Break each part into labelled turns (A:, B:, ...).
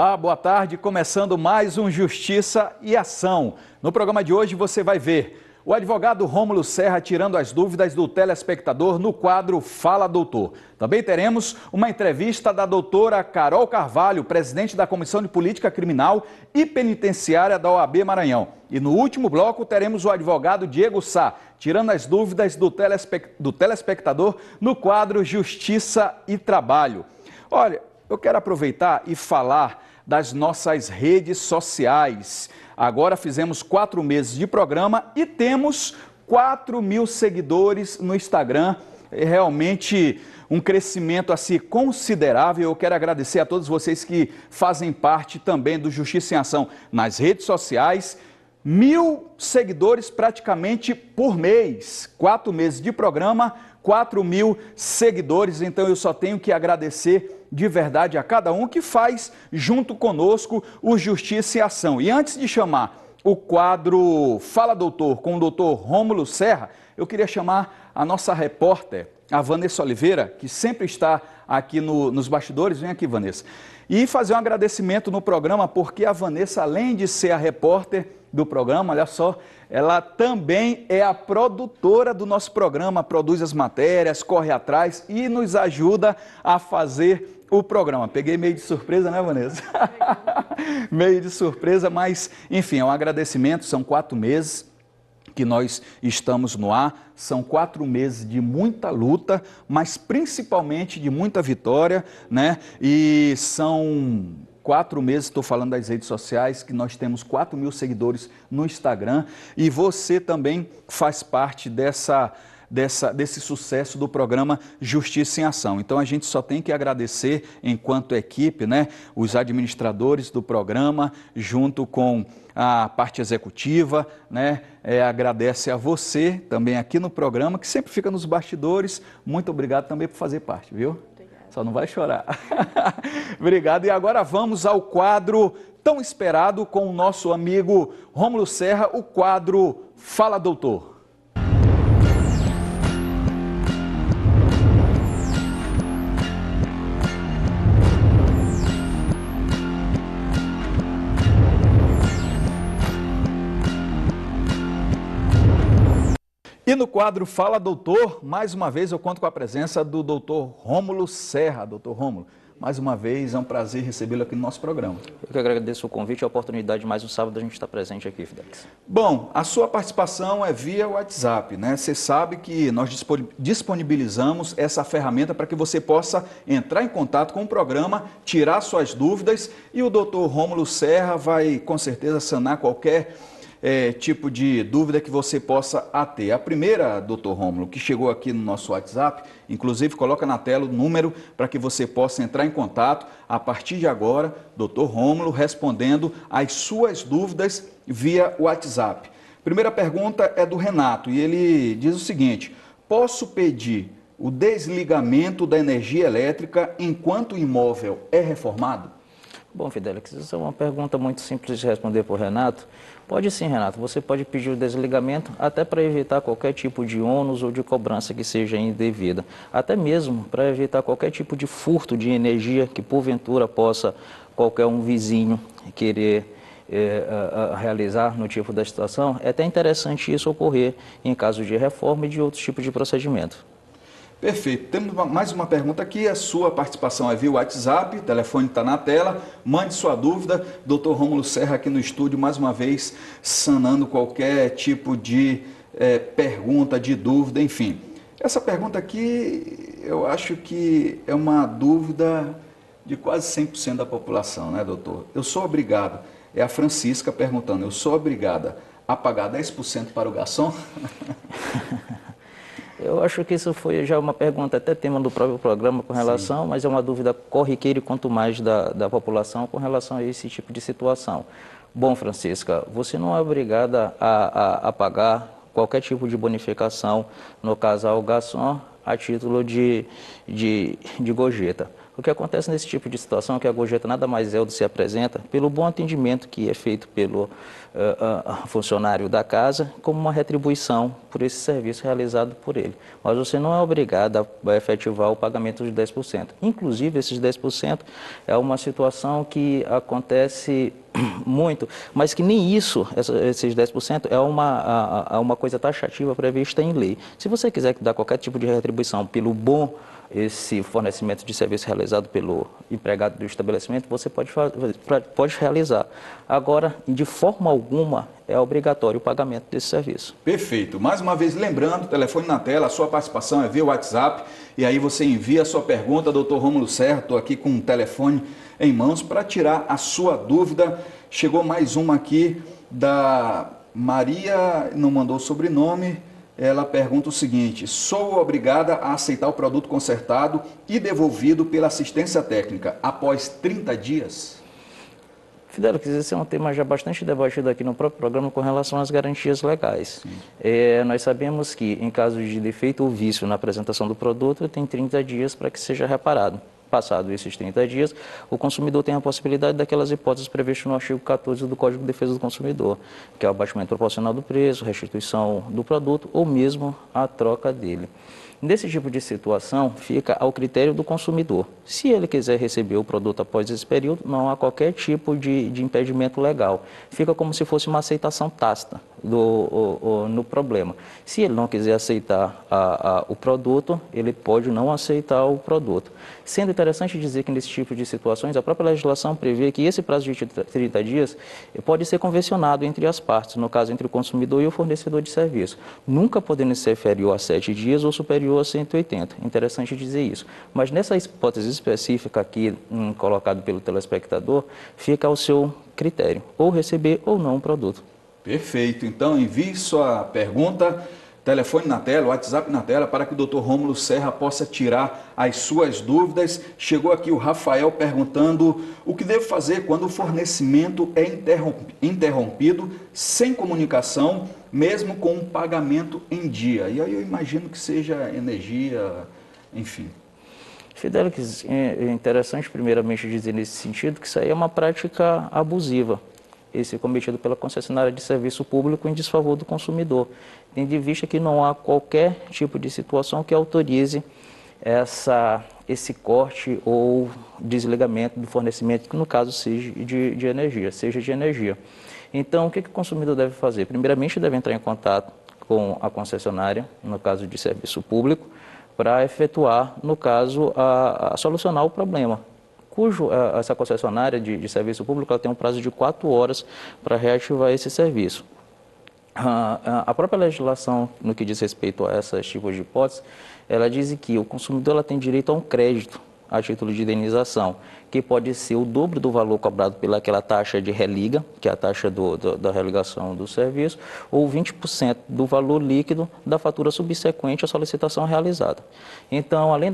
A: Olá, boa tarde. Começando mais um Justiça e Ação. No programa de hoje você vai ver o advogado Rômulo Serra tirando as dúvidas do telespectador no quadro Fala Doutor. Também teremos uma entrevista da doutora Carol Carvalho, presidente da Comissão de Política Criminal e Penitenciária da OAB Maranhão. E no último bloco teremos o advogado Diego Sá, tirando as dúvidas do telespectador no quadro Justiça e Trabalho. Olha, eu quero aproveitar e falar das nossas redes sociais. Agora fizemos 4 meses de programa e temos 4.000 seguidores no Instagram. É realmente um crescimento assim considerável. Eu quero agradecer a todos vocês que fazem parte também do Justiça em Ação nas redes sociais. 1.000 seguidores praticamente por mês. 4 meses de programa, 4.000 seguidores. Então eu só tenho que agradecer de verdade a cada um que faz junto conosco o Justiça e Ação. E antes de chamar o quadro Fala Doutor com o doutor Rômulo Serra, eu queria chamar a nossa repórter, a Vanessa Oliveira, que sempre está aqui nos bastidores. Vem aqui, Vanessa. E fazer um agradecimento no programa, porque a Vanessa, além de ser a repórter do programa, olha só, ela também é a produtora do nosso programa, produz as matérias, corre atrás e nos ajuda a fazer o programa. Peguei meio de surpresa, né, Vanessa? Meio de surpresa, mas, enfim, é um agradecimento. São 4 meses que nós estamos no ar, são 4 meses de muita luta, mas principalmente de muita vitória, né? E são 4 meses, estou falando das redes sociais, que nós temos 4.000 seguidores no Instagram e você também faz parte desse sucesso do programa Justiça em Ação. Então a gente só tem que agradecer enquanto equipe, né, os administradores do programa, junto com a parte executiva, né, agradece a você também aqui no programa, que sempre fica nos bastidores. Muito obrigado também por fazer parte, viu? Só não vai chorar. Obrigado. E agora vamos ao quadro tão esperado com o nosso amigo Rômulo Serra, o quadro Fala Doutor. E no quadro Fala Doutor, mais uma vez eu conto com a presença do doutor Rômulo Serra. Doutor Rômulo, mais uma vez é um prazer recebê-lo aqui no nosso programa.
B: Eu que agradeço o convite e a oportunidade de mais um sábado a gente estar presente aqui, Fidelix.
A: Bom, a sua participação é via WhatsApp, né? Você sabe que nós disponibilizamos essa ferramenta para que você possa entrar em contato com o programa, tirar suas dúvidas e o doutor Rômulo Serra vai com certeza sanar qualquer tipo de dúvida que você possa ter. A primeira, doutor Rômulo, que chegou aqui no nosso WhatsApp, inclusive coloca na tela o número para que você possa entrar em contato a partir de agora, doutor Rômulo, respondendo às suas dúvidas via WhatsApp. Primeira pergunta é do Renato e ele diz o seguinte: posso pedir o desligamento da energia elétrica enquanto o imóvel é reformado?
B: Bom, Fidelix, essa é uma pergunta muito simples de responder por Renato. Pode sim, Renato, você pode pedir o desligamento até para evitar qualquer tipo de ônus ou de cobrança que seja indevida. Até mesmo para evitar qualquer tipo de furto de energia que porventura possa qualquer um vizinho querer realizar no tipo da situação. É até interessante isso ocorrer em caso de reforma e de outros tipos de procedimento.
A: Perfeito. Temos mais uma pergunta aqui, a sua participação é via WhatsApp, o telefone está na tela, mande sua dúvida. Dr. Rômulo Serra aqui no estúdio, mais uma vez, sanando qualquer tipo de pergunta, de dúvida, enfim. Essa pergunta aqui, eu acho que é uma dúvida de quase 100% da população, né, doutor? Eu sou obrigado, é a Francisca perguntando, eu sou obrigada a pagar 10% para o garçom?
B: Eu acho que isso foi já uma pergunta, até tema do próprio programa com relação, sim, mas é uma dúvida corriqueira e quanto mais da população com relação a esse tipo de situação. Bom, Francisca, você não é obrigada a pagar qualquer tipo de bonificação no caso ao garçom a título de gorjeta. O que acontece nesse tipo de situação é que a gorjeta nada mais é do que se apresenta pelo bom atendimento que é feito pelo funcionário da casa, como uma retribuição por esse serviço realizado por ele. Mas você não é obrigado a efetivar o pagamento de 10%. Inclusive, esses 10% é uma situação que acontece muito, mas que nem isso, esses 10%, é uma coisa taxativa prevista em lei. Se você quiser dar qualquer tipo de retribuição pelo bom esse fornecimento de serviço realizado pelo empregado do estabelecimento, você pode realizar. Agora, de forma alguma, é obrigatório o pagamento desse serviço.
A: Perfeito. Mais uma vez, lembrando, telefone na tela, a sua participação é via WhatsApp, e aí você envia a sua pergunta, doutor Rômulo Serra, estou aqui com o telefone em mãos para tirar a sua dúvida. Chegou mais uma aqui da Maria, não mandou sobrenome. Ela pergunta o seguinte: sou obrigada a aceitar o produto consertado e devolvido pela assistência técnica após 30 dias?
B: Fidelix, esse é um tema já bastante debatido aqui no próprio programa com relação às garantias legais. Nós sabemos que, em caso de defeito ou vício na apresentação do produto, tem 30 dias para que seja reparado. Passado esses 30 dias, o consumidor tem a possibilidade daquelas hipóteses previstas no artigo 14 do Código de Defesa do Consumidor, que é o abatimento proporcional do preço, restituição do produto ou mesmo a troca dele. Nesse tipo de situação, fica ao critério do consumidor. Se ele quiser receber o produto após esse período, não há qualquer tipo de impedimento legal. Fica como se fosse uma aceitação tácita no problema. Se ele não quiser aceitar o produto, ele pode não aceitar o produto. Sendo interessante dizer que nesse tipo de situações, a própria legislação prevê que esse prazo de 30 dias pode ser convencionado entre as partes, no caso entre o consumidor e o fornecedor de serviço, nunca podendo ser inferior a 7 dias ou superior a 180. Interessante dizer isso. Mas nessa hipótese específica aqui, colocado pelo telespectador, fica ao seu critério, ou receber ou não o produto.
A: Perfeito. Então, envie sua pergunta, telefone na tela, WhatsApp na tela, para que o Dr. Rômulo Serra possa tirar as suas dúvidas. Chegou aqui o Rafael perguntando o que devo fazer quando o fornecimento é interrompido sem comunicação, mesmo com um pagamento em dia. E aí eu imagino que seja energia, enfim.
B: Fidelix, é interessante primeiramente dizer nesse sentido que isso aí é uma prática abusiva. Esse cometido pela concessionária de serviço público em desfavor do consumidor, tendo em vista que não há qualquer tipo de situação que autorize esse corte ou desligamento do fornecimento, que no caso seja de energia. Então, o que o consumidor deve fazer? Primeiramente, deve entrar em contato com a concessionária, no caso de serviço público, para efetuar, no caso, a solucionar o problema. Essa concessionária de serviço público ela tem um prazo de 4 horas para reativar esse serviço. A própria legislação, no que diz respeito a esses tipos de hipóteses, ela diz que o consumidor ela tem direito a um crédito a título de indenização, que pode ser o dobro do valor cobrado pelaquela taxa de religa, que é a taxa da religação do serviço, ou 20% do valor líquido da fatura subsequente à solicitação realizada. Então, além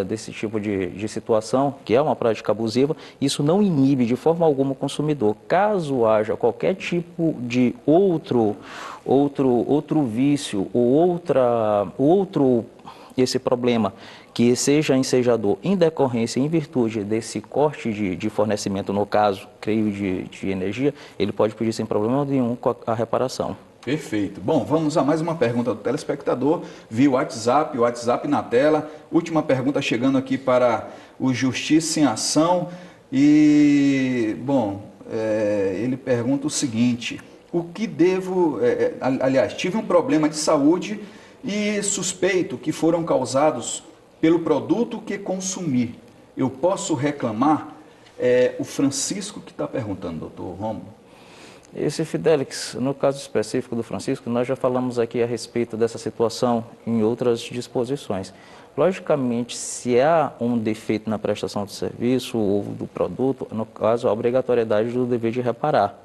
B: desse tipo de situação, que é uma prática abusiva, isso não inibe de forma alguma o consumidor. Caso haja qualquer tipo de outro vício ou esse problema que seja ensejador em decorrência, em virtude desse corte de fornecimento, no caso, creio, de energia, ele pode pedir sem problema nenhum a reparação.
A: Perfeito. Bom, vamos a mais uma pergunta do telespectador via WhatsApp, na tela. Última pergunta chegando aqui para o Justiça em Ação. E, bom, ele pergunta o seguinte: o que devo... aliás, tive um problema de saúde e suspeito que foram causados pelo produto que consumi. Eu posso reclamar? O Francisco que está perguntando, doutor Rômulo.
B: Esse Fidelix, no caso específico do Francisco, nós já falamos aqui a respeito dessa situação em outras disposições. Logicamente, se há um defeito na prestação do serviço ou do produto, no caso, a obrigatoriedade do dever de reparar.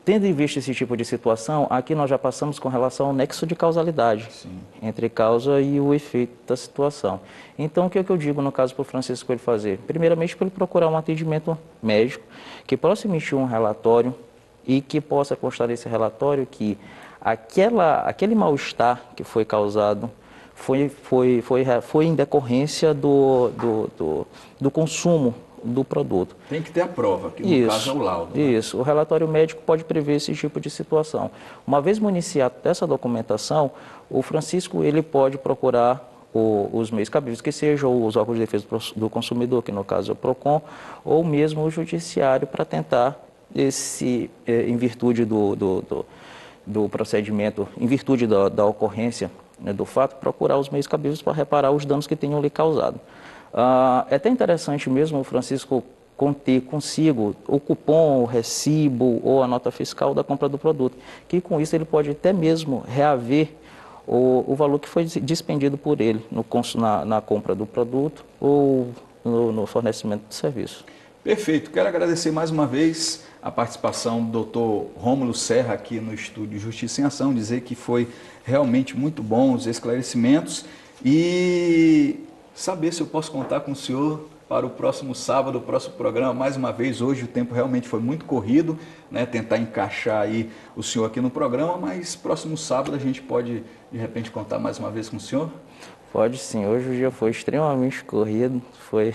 B: Tendo em vista esse tipo de situação, aqui nós já passamos com relação ao nexo de causalidade. Sim. Entre causa e o efeito da situação. Então, o que eu digo no caso para o Francisco ele fazer? Primeiramente, para ele procurar um atendimento médico, que possa emitir um relatório e que possa constar nesse relatório que aquele mal-estar que foi causado foi em decorrência do consumo do produto.
A: Tem que ter a prova, que no caso é o laudo. Né?
B: Isso, o relatório médico pode prever esse tipo de situação. Uma vez municiado dessa documentação, o Francisco ele pode procurar os meios cabíveis, que sejam os órgãos de defesa do consumidor, que no caso é o PROCON, ou mesmo o judiciário, para tentar, em virtude do procedimento, em virtude da ocorrência, né, do fato, procurar os meios cabíveis para reparar os danos que tenham lhe causado. É até interessante mesmo o Francisco conter consigo o cupom, o recibo ou a nota fiscal da compra do produto, que com isso ele pode até mesmo reaver o valor que foi dispendido por ele na compra do produto ou no fornecimento do serviço.
A: Perfeito. Quero agradecer mais uma vez a participação do Dr. Rômulo Serra aqui no estúdio Justiça em Ação, dizer que foi realmente muito bom os esclarecimentos e saber se eu posso contar com o senhor para o próximo sábado, o próximo programa. Mais uma vez, hoje o tempo realmente foi muito corrido, né? Tentar encaixar aí o senhor aqui no programa, mas próximo sábado a gente pode, de repente, contar mais uma vez com o senhor?
B: Pode sim, hoje o dia foi extremamente corrido, foi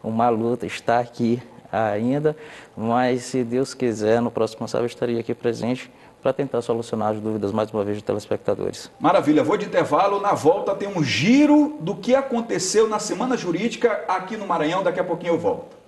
B: uma luta estar aqui ainda, mas se Deus quiser, no próximo sábado eu estaria aqui presente para tentar solucionar as dúvidas mais uma vez de telespectadores.
A: Maravilha, vou de intervalo, na volta tem um giro do que aconteceu na Semana Jurídica aqui no Maranhão, daqui a pouquinho eu volto.